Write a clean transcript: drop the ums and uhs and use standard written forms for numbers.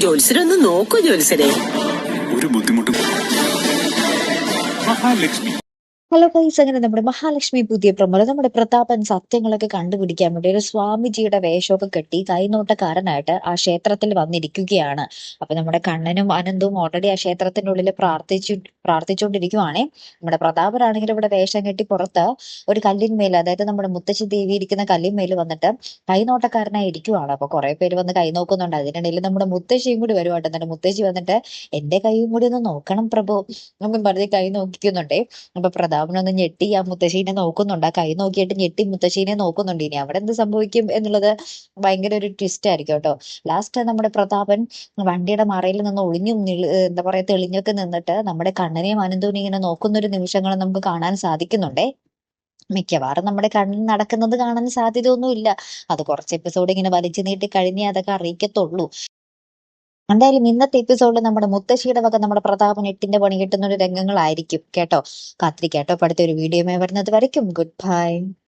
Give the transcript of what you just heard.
ജോത്സരൊന്ന് നോക്കൂ ജോത്സരെ. ഒരു ബുദ്ധിമുട്ടും. മഹാലക്ഷ്മി. ഹലോ ഗൈസ്, അങ്ങനെ നമ്മുടെ മഹാലക്ഷ്മി പുതിയ പ്രമോദം നമ്മുടെ പ്രതാപൻ സത്യങ്ങളൊക്കെ കണ്ടുപിടിക്കാൻ വേണ്ടി ഒരു സ്വാമിജിയുടെ വേഷമൊക്കെ കെട്ടി കൈനോട്ടക്കാരനായിട്ട് ആ ക്ഷേത്രത്തിൽ വന്നിരിക്കുകയാണ്. അപ്പൊ നമ്മുടെ കണ്ണനും അനന്തവും ഓൾറെഡി ആ ക്ഷേത്രത്തിന്റെ ഉള്ളിൽ പ്രാർത്ഥിച്ചുകൊണ്ടിരിക്കുവാണേ. നമ്മുടെ പ്രതാപനാണെങ്കിൽ ഇവിടെ വേഷം കെട്ടി പുറത്ത് ഒരു കല്ലിന്മേൽ, അതായത് നമ്മുടെ മുത്തശ്ശി ദേവി ഇരിക്കുന്ന കല്ലിന്മേൽ വന്നിട്ട് കൈനോട്ടക്കാരനായി ഇരിക്കുവാണ്. അപ്പൊ കുറെ പേര് വന്ന് കൈ നോക്കുന്നുണ്ട്. അതിനിടയിൽ നമ്മുടെ മുത്തശ്ശിയും കൂടി വരുവാട്ടോ. എന്നിട്ട് മുത്തശ്ശി വന്നിട്ട് എന്റെ കൈയും കൂടി ഒന്ന് നോക്കണം പ്രഭു എന്നും പറഞ്ഞ് കൈ നോക്കിക്കുന്നുണ്ടേ. അപ്പൊ പ്രതാപനൊന്ന് ഞെട്ടി ആ മുത്തശ്ശീനെ നോക്കുന്നുണ്ട്. ആ കൈ നോക്കിയിട്ട് ഞെട്ടി മുത്തശ്ശീനെ നോക്കുന്നുണ്ട്. ഇനി അവിടെ എന്ത് സംഭവിക്കും എന്നുള്ളത് ഭയങ്കര ഒരു ട്വിസ്റ്റ് ആയിരിക്കും കേട്ടോ. ലാസ്റ്റ് നമ്മുടെ പ്രതാപൻ വണ്ടിയുടെ മറയിൽ നിന്ന് എന്താ പറയാ തെളിഞ്ഞൊക്കെ നിന്നിട്ട് നമ്മുടെ കണ്ണനെയും അനന്തൂനെയും ഇങ്ങനെ നോക്കുന്ന ഒരു നിമിഷങ്ങൾ നമുക്ക് കാണാൻ സാധിക്കുന്നുണ്ടേ. മിക്കവാറും നമ്മുടെ കണ്ണിൽ നടക്കുന്നത് കാണാൻ സാധ്യതയൊന്നുമില്ല. അത് കുറച്ച് എപ്പിസോഡ് ഇങ്ങനെ വലിച്ചു നീട്ടി കഴിഞ്ഞേ അതൊക്കെ അറിയിക്കത്തുള്ളൂ. എന്തായാലും ഇന്നത്തെ എപ്പിസോഡിൽ നമ്മുടെ മുത്തശ്ശിയുടെ വക നമ്മുടെ പ്രതാപൻ എട്ടിന്റെ പണി കിട്ടുന്ന ഒരു രംഗങ്ങളായിരിക്കും കേട്ടോ. കാത്തിരിക്കാട്ടോ. അടുത്ത ഒരു വീഡിയോ വരുന്നത് വരയ്ക്കും. Good bye.